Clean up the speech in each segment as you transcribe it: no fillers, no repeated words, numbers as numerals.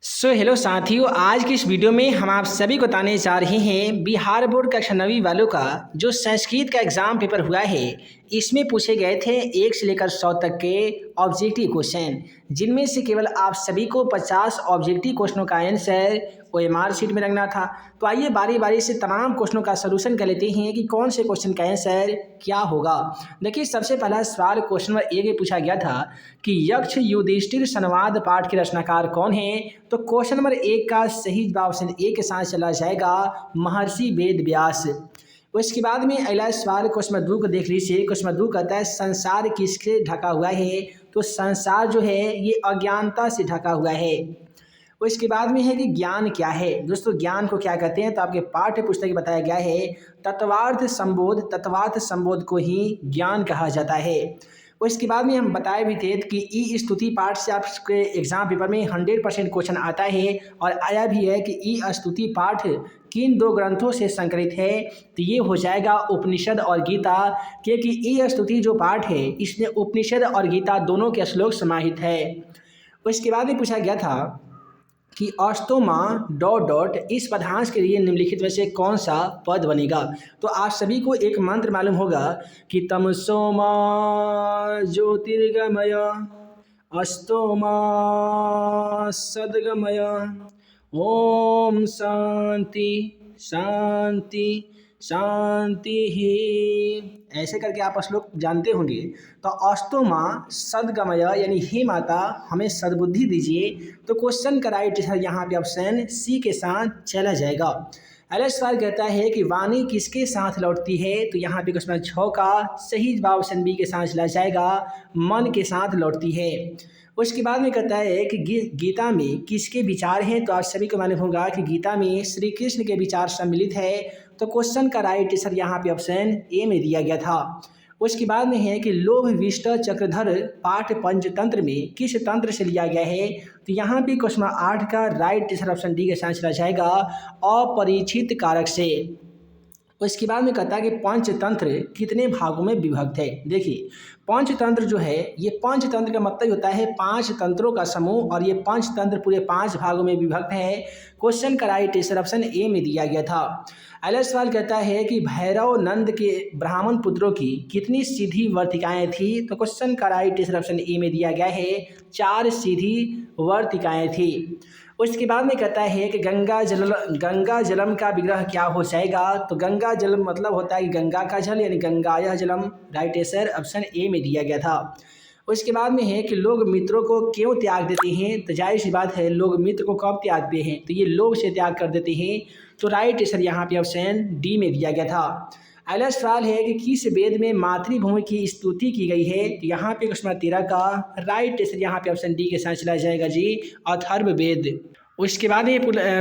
Hello साथियों, आज की इस वीडियो में हम आप सभी को बताने जा रहे हैं बिहार बोर्ड कक्षा 9वीं वालों का जो संस्कृत का एग्ज़ाम पेपर हुआ है। इसमें पूछे गए थे 1 से लेकर 100 तक के ऑब्जेक्टिव क्वेश्चन, जिनमें से केवल आप सभी को 50 ऑब्जेक्टिव क्वेश्चनों का आंसर OMR शीट में रखना था। तो आइए बारी बारी से तमाम क्वेश्चनों का सलूशन कर लेते हैं कि कौन से क्वेश्चन का आंसर क्या होगा। देखिए, सबसे पहला सवाल क्वेश्चन नंबर 1 में पूछा गया था कि यक्ष युधिष्ठिर संवाद पाठ के रचनाकार कौन है। तो क्वेश्चन नंबर 1 का सही जवाब ऑप्शन ए के साथ चला जाएगा महर्षि वेद व्यास। उसके बाद में अगला सवाल क्वेश्चन नंबर 2 को देख लीजिए। क्वेश्चन नंबर 2 कहता है संसार किससे ढका हुआ है। तो संसार जो है ये अज्ञानता से ढका हुआ है। उसके बाद में है कि ज्ञान क्या है। दोस्तों, ज्ञान को क्या कहते हैं तो आपके पाठ्य पुस्तक में बताया गया है तत्वार्थ संबोध को ही ज्ञान कहा जाता है। उसके बाद में हम बताए भी थे कि ई स्तुति पाठ से आपके एग्जाम पेपर में 100% क्वेश्चन आता है और आया भी है कि ई स्तुति पाठ किन 2 ग्रंथों से संकलित है। तो ये हो जाएगा उपनिषद और गीता, क्योंकि ई स्तुति जो पाठ है इसमें उपनिषद और गीता दोनों के श्लोक समाहित है। उसके बाद में पूछा गया था कि अस्तोमा डॉट डॉट इस पदांश के लिए निम्नलिखित में से कौन सा पद बनेगा। तो आप सभी को एक मंत्र मालूम होगा कि तमसोमा ज्योतिर्गमय अस्तोमा सद्गमय ओम शांति शांति शांति ही। ऐसे करके आप श्लोक जानते होंगे। तो अस्तोमा सद्गमय यानी हे माता हमें सद्बुद्धि दीजिए। तो क्वेश्चन का राइट आंसर यहाँ पे ऑप्शन सी के साथ चला जाएगा। अगला सवाल कहता है कि वाणी किसके साथ लौटती है। तो यहाँ पे क्वेश्चन 6 का सही जवाब ऑप्शन बी के साथ चला जाएगा मन के साथ लौटती है। उसके बाद में कहता है कि गीता में किसके विचार हैं। तो आप सभी को मालूम होगा कि गीता में श्री कृष्ण के विचार सम्मिलित है। तो क्वेश्चन का राइट आंसर यहाँ पे ऑप्शन ए में दिया गया था। उसके बाद में है कि लोभ विष्ट चक्रधर पाठ पंचतंत्र में किस तंत्र से लिया गया है। तो यहाँ पे क्वेश्चन 8 का राइट आंसर ऑप्शन डी के साथ चला जाएगा अपरिचित कारक से। उसके बाद में कहता है कि पंचतंत्र कितने भागों में विभक्त है। देखिए, पंचतंत्र जो है ये पंचतंत्र का मतलब होता है 5 तंत्रों का समूह, और ये पंचतंत्र पूरे 5 भागों में विभक्त है। क्वेश्चन का राइट आंसर ऑप्शन ए में दिया गया था। अगला सवाल कहता है कि भैरव नंद के ब्राह्मण पुत्रों की कितनी सीधी वर्तिकाएं थी। तो क्वेश्चन का राइट आंसर ऑप्शन ए में दिया गया है 4 सीधी वर्तिकाएं थी। उसके बाद में कहता है कि गंगा जलम का विग्रह क्या हो जाएगा। तो गंगा जलम मतलब होता है कि गंगा का जल, यानी गंगाया जलम। राइट आंसर ऑप्शन ए में दिया गया था। उसके बाद में है कि लोग मित्रों को क्यों त्याग देते हैं। तो जाहिर सी बात है, लोग मित्र को कब त्यागते हैं तो ये लोभ से त्याग कर देते हैं। तो राइट आंसर यहाँ पे ऑप्शन डी में दिया गया था। अगला सवाल है कि किस वेद में मातृभूमि की स्तुति की गई है। तो यहाँ पे क्वेश्चन 13 का राइट आंसर यहाँ पे ऑप्शन डी के साथ चला जाएगा जी अथर्ववेद। उसके बाद ये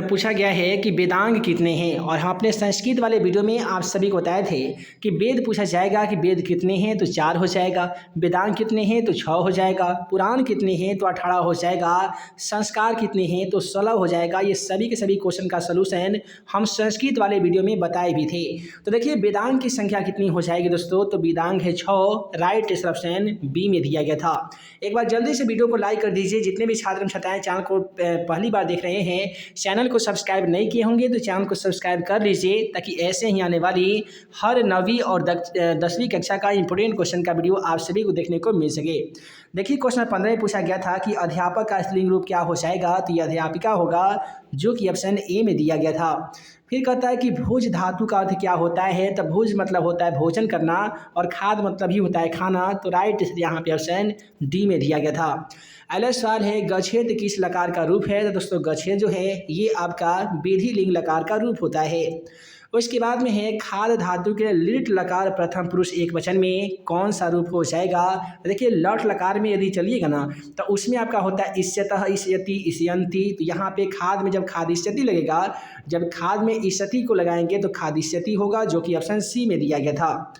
पूछा गया है कि वेदांग कितने हैं, और हम अपने संस्कृत वाले वीडियो में आप सभी को बताए थे कि वेद पूछा जाएगा कि वेद कितने हैं तो 4 हो जाएगा, वेदांग कितने हैं तो 6 हो जाएगा, पुराण कितने हैं तो 18 हो जाएगा, संस्कार कितने हैं तो 16 हो जाएगा। ये सभी के सभी क्वेश्चन का सलूशन हम संस्कृत वाले वीडियो में बताए भी थे। तो देखिए, वेदांग की संख्या कितनी हो जाएगी दोस्तों। तो वेदांग है 6, राइट आंसर ऑप्शन बी में दिया गया था। एक बार जल्दी से वीडियो को लाइक कर दीजिए। जितने भी छात्र छात्राएं चैनल को पहली बार देख रहे हैं, चैनल को सब्सक्राइब नहीं किए होंगे तो चैनल को सब्सक्राइब कर लीजिए, ताकि ऐसे ही आने वाली हर 9वीं और 10वीं कक्षा का इंपोर्टेंट क्वेश्चन का वीडियो आप सभी को देखने को मिल सके। देखिए, क्वेश्चन 15 में पूछा गया था कि अध्यापक का स्त्रीलिंग रूप क्या हो जाएगा। तो ये अध्यापिका होगा, जो कि ऑप्शन ए में दिया गया था। फिर कहता है कि भुज धातु का अर्थ क्या होता है। तो भुज मतलब होता है भोजन करना, और खाद मतलब ही होता है खाना। तो राइट यहाँ पे ऑप्शन डी में दिया गया था। अगला सवाल है गच्छेद किस लकार का रूप है। तो दोस्तों, गच्छेद जो है ये आपका विधि लिंग लकार का रूप होता है। उसके बाद में है खाद धातु के लिट लकार प्रथम पुरुष एकवचन में कौन सा रूप हो जाएगा। देखिए, लट लकार में यदि चलिएगा ना तो उसमें आपका होता है इष्यतः इष्यति इष्यन्ति। तो यहाँ पे खाद में जब खादिष्यति लगेगा, जब खाद में इष्यति को लगाएंगे तो खादिष्यति होगा, जो कि ऑप्शन सी में दिया गया था।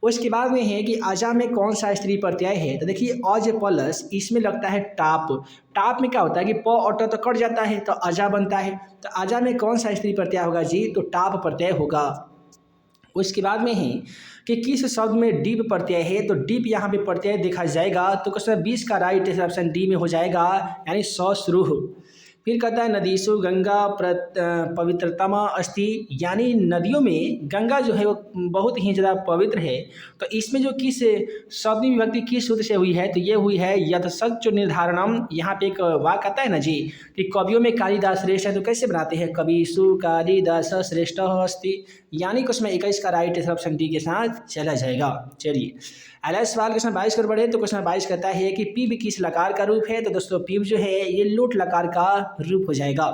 उसके बाद में है कि अजा में कौन सा स्त्री प्रत्यय है। तो देखिए, अज प्लस इसमें लगता है टाप। टाप में क्या होता है कि प और ट तो कट जाता है तो अजा बनता है। तो अजा में कौन सा स्त्री प्रत्यय होगा जी। तो टाप प्रत्यय होगा। उसके बाद में है कि किस शब्द में डीप प्रत्यय है। तो डीप यहाँ पे प्रत्यय देखा जाएगा। तो क्वेश्चन 20 का राइट ऑप्शन डी में हो जाएगा, यानी सश्रुह। फिर कहता है नदीसु गंगा पवित्रतमा अस्ति, यानी नदियों में गंगा जो है वो बहुत ही ज़्यादा पवित्र है। तो इसमें जो किस शब्द विभक्ति किस सूत्र से हुई है, तो ये हुई है यथसच निर्धारणम। यहाँ पे एक वाक्य आता है ना जी कि कवियों में कालिदास श्रेष्ठ है, तो कैसे बनाते हैं, कविषु कालिदास श्रेष्ठ अस्ति, यानी कि उसमें 21 का राइट आंसर ऑप्शन डी के साथ चला जाएगा। चलिए अगला सवाल क्वेश्चन 22 पर बढ़े तो क्वेश्चन 22 कहता है कि पीब किस लकार का रूप है, तो दोस्तों पीब जो है ये लूट लकार का रूप हो जाएगा।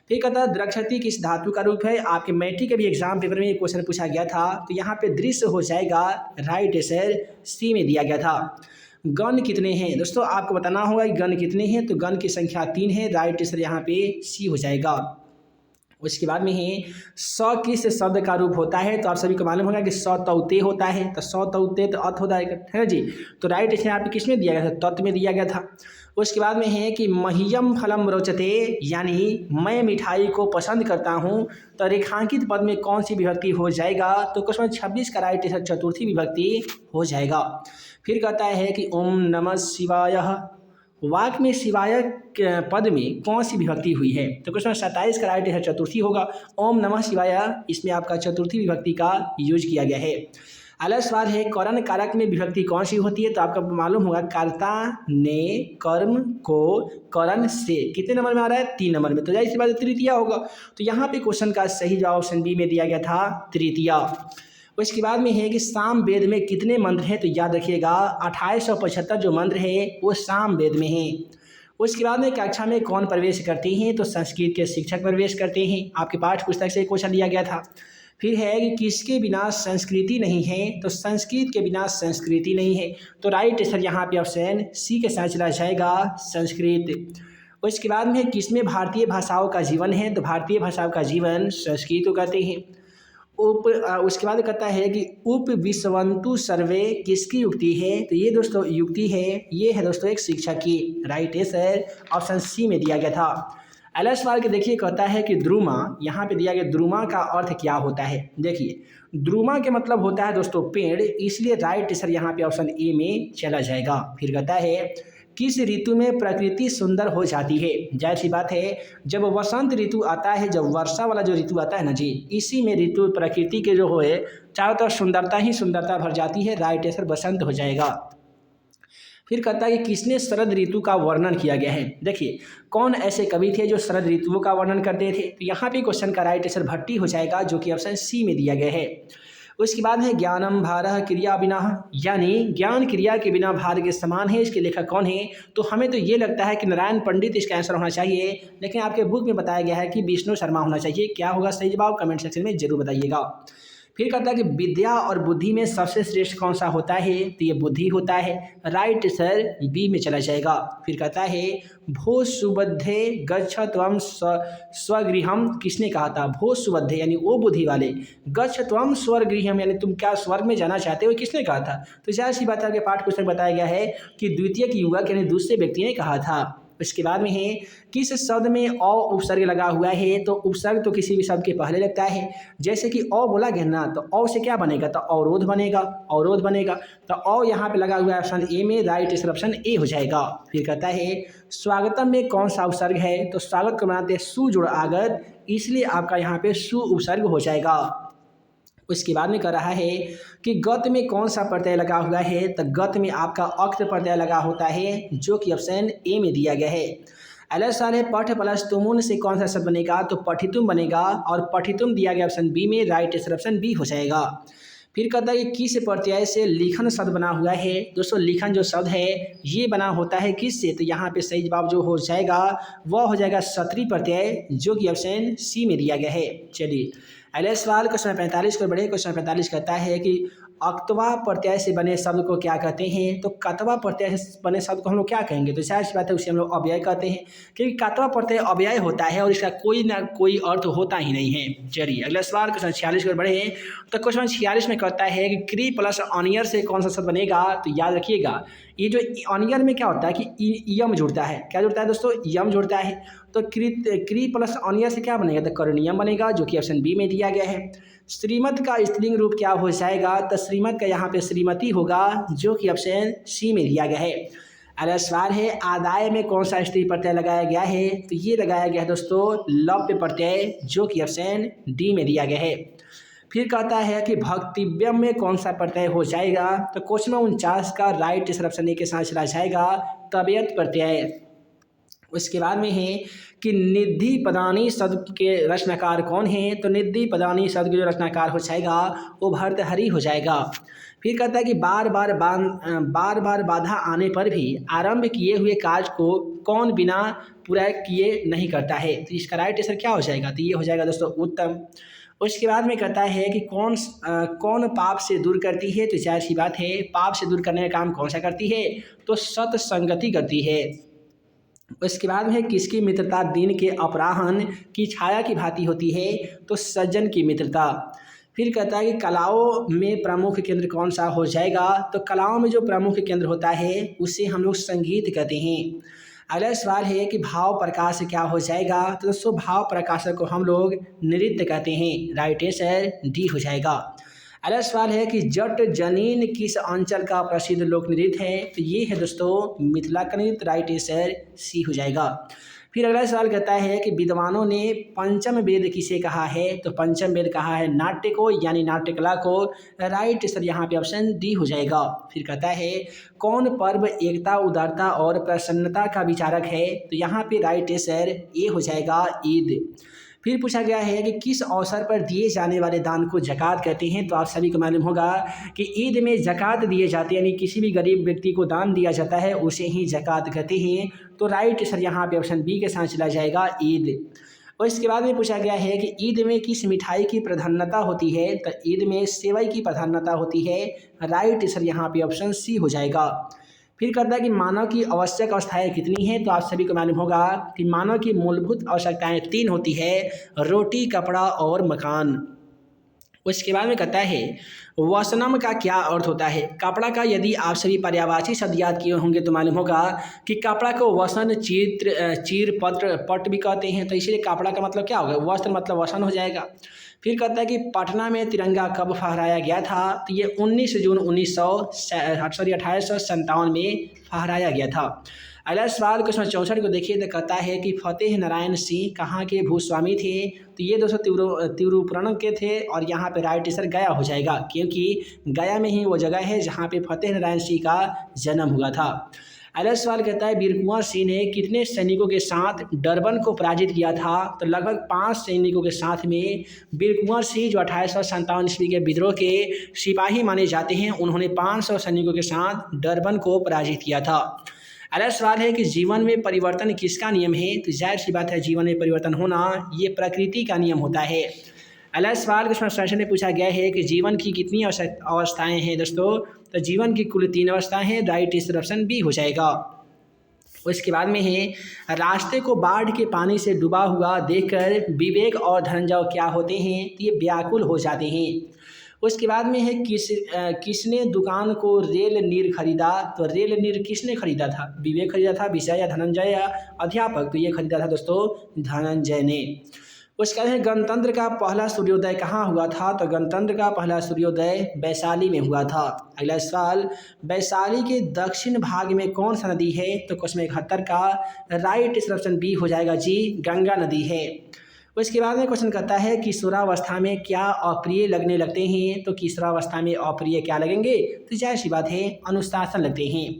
फिर कहता है द्रक्षति किस धातु का रूप है, आपके मैट्रिक के भी एग्जाम पेपर में ये क्वेश्चन पूछा गया था, तो यहाँ पे दृश्य हो जाएगा राइट आंसर सी में दिया गया था। गण कितने हैं, दोस्तों आपको बताना होगा कि गण कितने हैं, तो गण की संख्या 3 है, राइट आंसर यहाँ पे सी हो जाएगा। उसके बाद में है स किस शब्द का रूप होता है, तो आप सभी को मालूम होगा कि स तौते होता है, तो स तौते तो अत होता है ना जी, तो राइट आंसर यहाँ पे किस में दिया गया था, तत्व में दिया गया था। उसके बाद में है कि मह्यम फलम रोचते, यानी मैं मिठाई को पसंद करता हूँ, तो रेखांकित पद में कौन सी विभक्ति हो जाएगा, तो क्वेश्चन 26 का राइट आंसर चतुर्थी विभक्ति हो जाएगा। फिर कहता है कि ओम नमः शिवाय, वाक्य में शिवाय पद में कौन सी विभक्ति हुई है, तो क्वेश्चन 27 का राइट आंसर चतुर्थी होगा। ओम नमः शिवाय इसमें आपका चतुर्थी विभक्ति का यूज किया गया है। अगला सवाल है करण कारक में विभक्ति कौन सी होती है, तो आपका मालूम होगा कर्ता ने कर्म को करण से, कितने नंबर में आ रहा है, 3 नंबर में, तो जाहिर सी बात है तृतीया होगा। तो यहाँ पे क्वेश्चन का सही जवाब ऑप्शन बी में दिया गया था तृतीया। उसके बाद में है कि साम वेद में कितने मंत्र हैं, तो याद रखिएगा 2875 जो मंत्र है वो साम वेद में है। उसके बाद में कक्षा में कौन प्रवेश करते हैं, तो संस्कृत के शिक्षक प्रवेश करते हैं, आपके पाठ्य पुस्तक से क्वेश्चन लिया गया था। फिर है कि किसके बिना संस्कृति नहीं है, तो संस्कृत के बिना संस्कृति नहीं है, तो राइट आंसर यहाँ पे ऑप्शन सी के साथ चला जाएगा संस्कृत। उसके बाद में किसमें भारतीय भाषाओं का जीवन है, तो भारतीय भाषाओं का जीवन संस्कृत को कहते हैं। उसके बाद कहता है कि उप विश्वंतु सर्वे किसकी युक्ति है, तो ये दोस्तों युक्ति है, ये है दोस्तों एक शिक्षक की, राइट आंसर ऑप्शन सी में दिया गया था। अगला सवाल के देखिए कहता है कि द्रुमा, यहाँ पे दिया गया द्रुमा का अर्थ क्या होता है, देखिए द्रुमा के मतलब होता है दोस्तों पेड़, इसलिए राइट आंसर यहाँ पे ऑप्शन ए में चला जाएगा। फिर कहता है किस ऋतु में प्रकृति सुंदर हो जाती है, जाहिर सी बात है जब वसंत ऋतु आता है, जब वर्षा वाला जो ऋतु आता है ना जी, इसी में ऋतु प्रकृति के जो है चारों तरफ सुंदरता ही सुंदरता भर जाती है, राइट आंसर बसंत हो जाएगा। फिर कहता है कि किसने शरद ऋतु का वर्णन किया गया है, देखिए कौन ऐसे कवि थे जो शरद ऋतुओं का वर्णन करते थे, तो यहाँ पे क्वेश्चन का राइट आंसर भट्टी हो जाएगा, जो कि ऑप्शन सी में दिया गया है। उसके बाद है ज्ञानम भारह क्रिया बिना, यानी ज्ञान क्रिया के बिना भार के समान है, इसके लेखक कौन है, तो हमें तो ये लगता है कि नारायण पंडित इसका आंसर होना चाहिए, लेकिन आपके बुक में बताया गया है कि विष्णु शर्मा होना चाहिए। क्या होगा सही जवाब, कमेंट सेक्शन में जरूर बताइएगा। फिर कहता है कि विद्या और बुद्धि में सबसे श्रेष्ठ कौन सा होता है, तो ये बुद्धि होता है, राइट आंसर बी में चला जाएगा। फिर कहता है भो सुबद्धे गच्छ त्वम स्वगृहम, किसने कहा था, भो सुबद्धे यानी वो बुद्धि वाले, गच्छ त्वम स्वगृहम यानी तुम क्या स्वर्ग में जाना चाहते हो, किसने कहा था, तो जाहिर सी बात है आपके पाठ्य पुस्तक बताया गया है कि द्वितीयक युवक यानी दूसरे व्यक्ति ने कहा था। उसके बाद में है किस शब्द में अ उपसर्ग लगा हुआ है, तो उपसर्ग तो किसी भी शब्द के पहले लगता है, जैसे कि अ बोला गया ना, तो अ से क्या बनेगा, तो अवरोध बनेगा, अवरोध बनेगा, तो अ यहाँ पे लगा हुआ है ऑप्शन ए में, राइट आंसर ऑप्शन ए हो जाएगा। फिर कहता है स्वागतम में कौन सा उपसर्ग है, तो स्वागत को बनाते हैं सु जुड़ आगत, इसलिए आपका यहाँ पे सु उपसर्ग हो जाएगा। उसके बाद में कह रहा है कि गत में कौन सा प्रत्यय लगा हुआ है, तो गत में आपका अक्त प्रत्यय लगा होता है, जो कि ऑप्शन ए में दिया गया है। अगला सवाल है पठ प्लस तुमुन से कौन सा शब्द बनेगा, तो पठितुम बनेगा, और पठितुम दिया गया ऑप्शन बी में, राइट आंसर ऑप्शन बी हो जाएगा। फिर कहता है कि किस प्रत्यय से लिखन शब्द बना हुआ है, दोस्तों लिखन जो शब्द है ये बना होता है किस से, तो यहाँ पे सही जवाब जो हो जाएगा वह हो जाएगा सत्री प्रत्यय, जो कि ऑप्शन सी में दिया गया है। चलिए अगले सवाल क्वेश्चन 45 को बढ़े। क्वेश्चन 45 कहता है कि अक्तवा प्रत्यय से बने शब्द को क्या कहते हैं, तो कतवा प्रत्यय से बने शब्द को हम लोग क्या कहेंगे, तो शायद बात है उसे हम लोग अव्यय कहते हैं, क्योंकि कतवा प्रत्यय अव्यय होता है और इसका कोई ना कोई अर्थ होता ही नहीं है। चलिए अगला सवाल क्वेश्चन 46 को बढ़े हैं, तो क्वेश्चन 46 में कहता है कि क्री प्लस ऑनियर से कौन सा शब्द बनेगा, तो याद रखिएगा ये जो ऑनियर में क्या होता है कि यम जुड़ता है, क्या जुड़ता है दोस्तों, यम जुड़ता है, तो क्री प्लस ऑनियर से क्या बनेगा, तो करणीयम बनेगा, जो कि ऑप्शन बी में दिया गया है। श्रीमत का स्त्रीलिंग रूप क्या हो जाएगा, तो श्रीमत का यहाँ पे श्रीमती होगा, जो कि ऑप्शन सी में दिया गया है। अगला सवाल है आदाय में कौन सा स्त्री प्रत्यय लगाया गया है, तो ये लगाया गया है दोस्तों लव्य प्रत्यय, जो कि ऑप्शन डी में दिया गया है। फिर कहता है कि भक्तिव्यम में कौन सा प्रत्यय हो जाएगा, तो क्वेश्चन नंबर 49 का राइट आंसर ऑप्शन ए के साथ चला जाएगा तबियत प्रत्यय। उसके बाद में है कि निधि पदानी शब्द के रचनाकार कौन है, तो निधि पदानी शब्द के जो रचनाकार हो जाएगा वो भर्तृहरि हो जाएगा। फिर कहता है कि बार बार बाधा आने पर भी आरंभ किए हुए कार्य को कौन बिना पूरा किए नहीं करता है, तो इसका राइट आंसर क्या हो जाएगा, तो ये हो जाएगा दोस्तों उत्तम। उसके बाद में कहता है कि कौन पाप से दूर करती है, तो जाहिर सी बात है पाप से दूर करने का काम कौन सा करती है, तो सत्संगति करती है। उसके बाद में किसकी मित्रता दिन के अपराह्न की छाया की भांति होती है, तो सज्जन की मित्रता। फिर कहता है कि कलाओं में प्रमुख केंद्र कौन सा हो जाएगा, तो कलाओं में जो प्रमुख केंद्र होता है उसे हम लोग संगीत कहते हैं। अगला सवाल है कि भाव प्रकाश क्या हो जाएगा, तो दोस्तों भाव प्रकाशक को हम लोग नृत्य कहते हैं, राइट आंसर डी हो जाएगा। अगला सवाल है कि जट जनीन किस अंचल का प्रसिद्ध लोक नृत्य है, तो ये है दोस्तों मिथिला का नृत्य, राइट आंसर सी हो जाएगा। फिर अगला सवाल कहता है कि विद्वानों ने पंचम वेद किसे कहा है, तो पंचम वेद कहा है नाट्य को, यानी नाट्य कला को, राइट आंसर यहाँ पे ऑप्शन डी हो जाएगा। फिर कहता है कौन पर्व एकता उदारता और प्रसन्नता का विचारक है, तो यहाँ पे राइट आंसर ए हो जाएगा ईद। फिर पूछा गया है कि किस अवसर पर दिए जाने वाले दान को ज़कात कहते हैं, तो आप सभी को मालूम होगा कि ईद में ज़कात दिए जाते हैं, यानी किसी भी गरीब व्यक्ति को दान दिया जाता है उसे ही ज़कात कहते हैं, तो राइट आंसर यहाँ पे ऑप्शन बी के साथ चला जाएगा ईद। और इसके बाद में पूछा गया है कि ईद में किस मिठाई की प्रधानता होती है, तो ईद में सेवई की प्रधानता होती है, राइट आंसर यहाँ पे ऑप्शन सी हो जाएगा। फिर कहता है कि मानव की आवश्यक अवस्थाएं कितनी हैं, तो आप सभी को मालूम होगा कि मानव की मूलभूत आवश्यकताएं 3 होती है, रोटी कपड़ा और मकान। उसके बाद में कहता है वसनम का क्या अर्थ होता है, कपड़ा का यदि आप सभी पर्यायवाची शब्द याद किए होंगे तो मालूम होगा कि कपड़ा को वसन चीर पत्र पट भी कहते हैं, तो इसलिए कपड़ा का मतलब क्या होगा, वस्त्र मतलब वसन हो जाएगा। फिर कहता है कि पटना में तिरंगा कब फहराया गया था, तो ये 19 जून 1857 में फहराया गया था। अगला सवाल क्वेश्चन 64 को देखिए तो कहता है कि फतेह नारायण सिंह कहाँ के भूस्वामी थे, तो ये दोस्तों तिरुपुरम के थे, और यहाँ पे राइट आंसर गया हो जाएगा, क्योंकि गया में ही वो जगह है जहाँ पे फतेह नारायण सिंह का जन्म हुआ था। अगला सवाल कहता है वीर कुंवर सिंह ने कितने सैनिकों के साथ डरबन को पराजित किया था, तो लगभग 5 सैनिकों के साथ में वीर कुंवर सिंह जो 1857 ईस्वी के विद्रोह के सिपाही माने जाते हैं, उन्होंने 500 सैनिकों के साथ डरबन को पराजित किया था। अगला सवाल है कि जीवन में परिवर्तन किसका नियम है, तो जाहिर सी बात है जीवन में परिवर्तन होना ये प्रकृति का नियम होता है। अगला सवाल क्वेश्चन सेशन में पूछा गया है कि जीवन की कितनी अवस्थाएं हैं दोस्तों, तो जीवन की कुल 3 अवस्थाएं हैं, राइट आंसर ऑप्शन बी हो जाएगा। उसके बाद में है रास्ते को बाढ़ के पानी से डूबा हुआ देखकर विवेक और धनंजय क्या होते हैं, तो ये व्याकुल हो जाते हैं। उसके बाद में है किसने दुकान को रेल नीर खरीदा, तो रेल नीर किसने खरीदा था, विवेक खरीदा था, विषय या धनंजय या अध्यापक, तो ये खरीदा था दोस्तों धनंजय ने। उसके बाद गणतंत्र का पहला सूर्योदय कहाँ हुआ था, तो गणतंत्र का पहला सूर्योदय वैशाली में हुआ था। अगला सवाल वैशाली के दक्षिण भाग में कौन सा नदी है, तो क्वेश्चन 71 का राइट आंसर ऑप्शन बी हो जाएगा जी, गंगा नदी है। उसके बाद में क्वेश्चन कहता है किशोरावस्था में क्या अप्रिय लगने लगते हैं, तो किशोरावस्था में अप्रिय क्या लगेंगे, तो जाहिर सी बात है अनुशासन लगते हैं।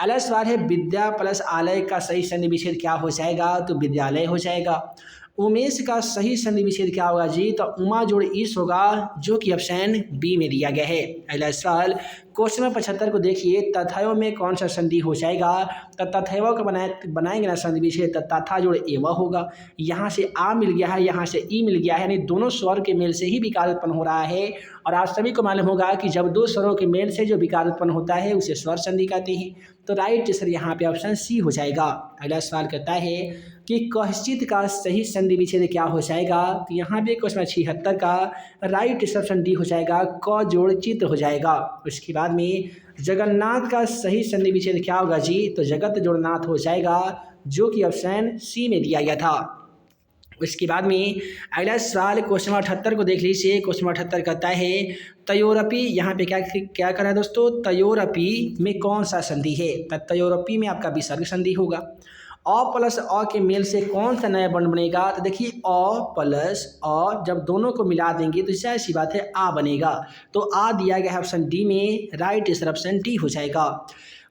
अगला सवाल है विद्या प्लस आलय का सही संधि विच्छेद क्या हो जाएगा, तो विद्यालय हो जाएगा। उमेश का सही संधि विच्छेद क्या होगा जी, तो उमा जोड़ ईश होगा, जो कि ऑप्शन बी में दिया गया है। अगला सवाल क्वेश्चन नंबर 75 को देखिए तथैव में कौन सा संधि हो जाएगा, तो तथैव का बनाएंगे ना संधि विच्छेद, तो तथा जोड़ एवं होगा। यहाँ से आ मिल गया है, यहाँ से ई मिल गया है, यानी दोनों स्वर के मेल से ही विकार उत्पन्न हो रहा है। और आप सभी को मालूम होगा कि जब 2 स्वरों के मेल से जो विकार उत्पन्न होता है उसे स्वर संधि कहते हैं, तो राइट आंसर यहाँ पे ऑप्शन सी हो जाएगा। अगला सवाल कहता है कि कश्चित का सही संधि विच्छेद क्या हो जाएगा, तो यहाँ पे क्वेश्चन 76 का राइट आंसर ऑप्शन डी हो जाएगा, क जोड़ चित्र हो जाएगा। उसके बाद में जगन्नाथ का सही संधि विच्छेद क्या होगा जी, तो जगत जोड़ नाथ हो जाएगा, जो कि ऑप्शन सी में दिया गया था। उसके बाद में अगला सवाल क्वेश्चन नंबर 78 को देख लीजिए। क्वेश्चन नंबर 78 कहता है तयोरपी, यहाँ पे क्या क्या करा है दोस्तों, तयोरपी में कौन सा संधि है? तो तयोरपी में आपका विसर्ग संधि होगा। अ प्लस अ के मेल से कौन सा नया वर्ण बनेगा? तो देखिए अ प्लस अ जब दोनों को मिला देंगे तो जाहिर सी बात है आ बनेगा। तो आ दिया गया है ऑप्शन डी में, राइट आंसर ऑप्शन डी हो जाएगा।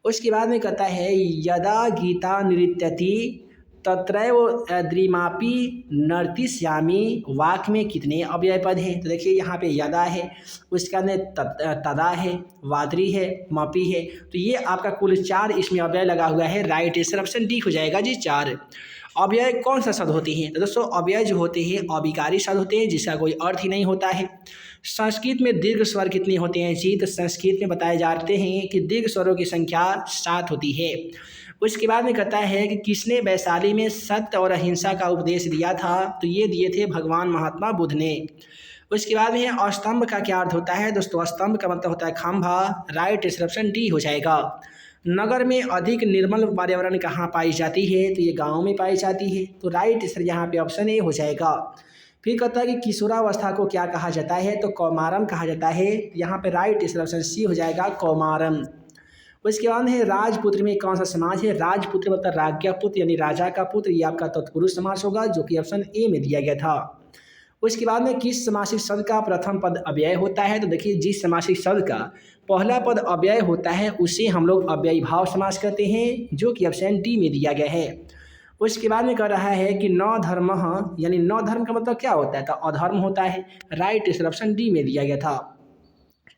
उसके बाद में कहता है यदा गीता नृत्यति तत्रैव द्विमापी नर्तिष्यामि वाक्य में कितने अव्यय पद हैं? तो देखिए यहाँ पे यदा है, उसके बाद तदा है, वाद्री है, मपी है। तो ये आपका कुल 4 इसमें अव्यय लगा हुआ है। राइट आंसर ऑप्शन डी हो जाएगा जी 4। अव्यय कौन सा शब्द होते हैं? तो दोस्तों अव्यय जो होते हैं अविकारी शब्द होते हैं जिसका कोई अर्थ ही नहीं होता है। संस्कृत में दीर्घ स्वर कितने होते हैं जी? तो संस्कृत में बताए जाते हैं कि दीर्घ स्वरों की संख्या 7 होती है। उसके बाद में कहता है कि किसने वैशाली में सत्य और अहिंसा का उपदेश दिया था? तो ये दिए थे भगवान महात्मा बुद्ध ने। उसके बाद में अस्तंभ का क्या अर्थ होता है? दोस्तों अस्तंभ का मतलब होता है खंभा। राइट आंसर ऑप्शन डी हो जाएगा। नगर में अधिक निर्मल पर्यावरण कहाँ पाई जाती है? तो ये गाँव में पाई जाती है। तो राइट आंसर यहाँ पे ऑप्शन ए हो जाएगा। फिर कहता है कि किशोरावस्था को क्या कहा जाता है? तो कौमारम कहा जाता है। यहाँ पे राइट आंसर ऑप्शन सी हो जाएगा कौमारम। उसके बाद है राजपुत्र में कौन सा समास है? राजपुत्र मतलब राज्ञा पुत्र यानी राजा का पुत्र, ये आपका तत्पुरुष समास होगा जो कि ऑप्शन ए में दिया गया था। उसके बाद में किस समासिक शब्द का प्रथम पद अव्यय होता है? तो देखिए जिस समासिक शब्द का पहला पद अव्यय होता है उसे हम लोग अव्ययी भाव समास करते हैं जो कि ऑप्शन डी में दिया गया है। उसके बाद में कह रहा है कि नौ धर्म, यानी नौ धर्म का मतलब क्या होता है? तो अधर्म होता है। राइट आंसर ऑप्शन डी में दिया गया था।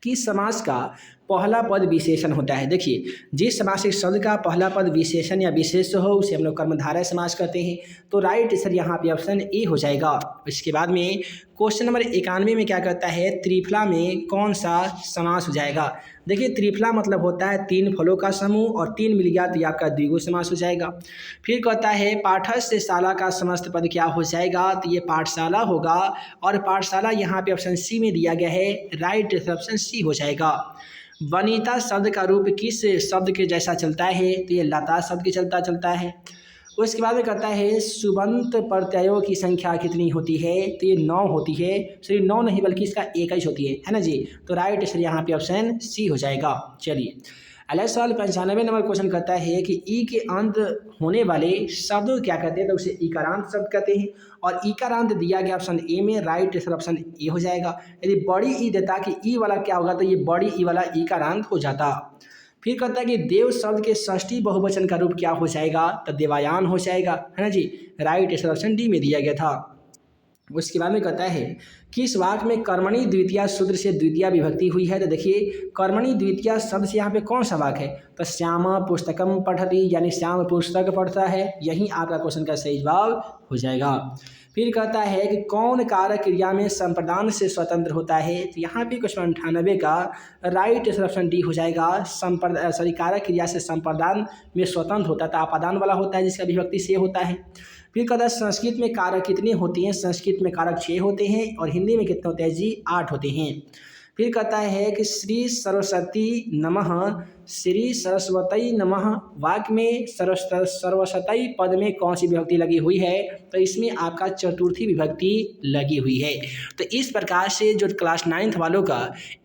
किस समास का पहला पद विशेषण होता है? देखिए जिस समासिक शब्द का पहला पद विशेषण या विशेष हो उसे हम लोग कर्मधारय समास करते हैं। तो राइट आंसर यहाँ पे ऑप्शन ए हो जाएगा। इसके बाद में क्वेश्चन नंबर 91 में क्या कहता है त्रिफला में कौन सा समास हो जाएगा? देखिए त्रिफला मतलब होता है 3 फलों का समूह और 3 मिल गया तो ये आपका द्विगु समास हो जाएगा। फिर कहता है पाठस्य शाला का समस्त पद क्या हो जाएगा? तो ये पाठशाला होगा और पाठशाला यहाँ पे ऑप्शन सी में दिया गया है। राइट आंसर ऑप्शन सी हो जाएगा। वनिता शब्द का रूप किस शब्द के जैसा चलता है? तो ये लता शब्द के चलता है। उसके बाद में कहता है सुबंत प्रत्ययों की संख्या कितनी होती है? तो ये 9 होती है। सॉरी 9 नहीं बल्कि इसका 21 होती है ना जी। तो राइट आंसर यहाँ पे ऑप्शन सी हो जाएगा। चलिए अगला सवाल 95 नंबर क्वेश्चन कहता है कि ई के अंत होने वाले शब्द क्या कहते हैं? तो उसे इकारांत शब्द कहते हैं और इकारांत दिया गया ऑप्शन ए में। राइट आंसर ऑप्शन ए हो जाएगा। यदि बड़ी ई देता कि ई वाला क्या होगा तो ये बड़ी ई वाला इकारांत हो जाता। फिर कहता है कि देव शब्द के षष्ठी बहुवचन का रूप क्या हो जाएगा? तो देवायान हो जाएगा, है ना जी। राइट आंसर ऑप्शन डी में दिया गया था। उसके बाद में कहता है किस वाक्य में कर्मणि द्वितीया शूद्र से द्वितीया विभक्ति हुई है? तो देखिए कर्मणि द्वितीया शब्द से यहाँ पे कौन सा वाक्य है? तो श्याम पुस्तकम पठति यानी श्याम पुस्तक पढ़ता है। यही आपका क्वेश्चन का सही जवाब हो जाएगा। फिर कहता है कि कौन कारक क्रिया में संप्रदान से स्वतंत्र होता है? तो यहाँ पे क्वेश्चन 98 का राइट आंसर ऑप्शन डी हो जाएगा। कारक क्रिया से संप्रदान में स्वतंत्र होता है तो आपादान वाला होता है जिसका विभक्ति से होता है। फिर कहता है संस्कृत में कारक कितने होते हैं? संस्कृत में कारक 6 होते हैं और हिंदी में कितने होते हैं जी? 8 होते हैं। फिर कहता है कि श्री सरस्वती नमः, श्री सरस्वती नमः वाक्य में सरस्वती पद में कौन सी विभक्ति लगी हुई है? तो इसमें आपका चतुर्थी विभक्ति लगी हुई है। तो इस प्रकार से जो क्लास 9th वालों का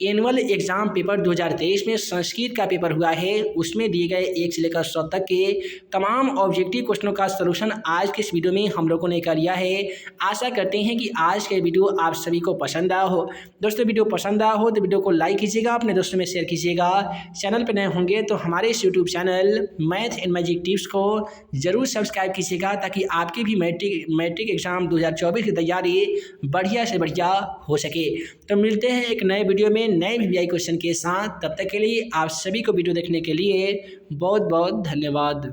एनुअल एग्जाम पेपर 2023 में संस्कृत का पेपर हुआ है उसमें दिए गए 1 से लेकर 100 तक के तमाम ऑब्जेक्टिव क्वेश्चनों का सलूशन आज के इस वीडियो में हम लोगों ने कर लिया है। आशा करते हैं कि आज के वीडियो आप सभी को पसंद आया हो। दोस्तों वीडियो पसंद आया हो तो वीडियो को लाइक कीजिएगा, अपने दोस्तों में शेयर कीजिएगा। चैनल पर नए होंगे तो हमारे इस YouTube channel math and magic tips को जरूर सब्सक्राइब कीजिएगा ताकि आपकी भी मैट्रिक एग्जाम 2024 की तैयारी बढ़िया से बढ़िया हो सके। तो मिलते हैं एक नए वीडियो में नए VVI क्वेश्चन के साथ। तब तक के लिए आप सभी को वीडियो देखने के लिए बहुत बहुत धन्यवाद।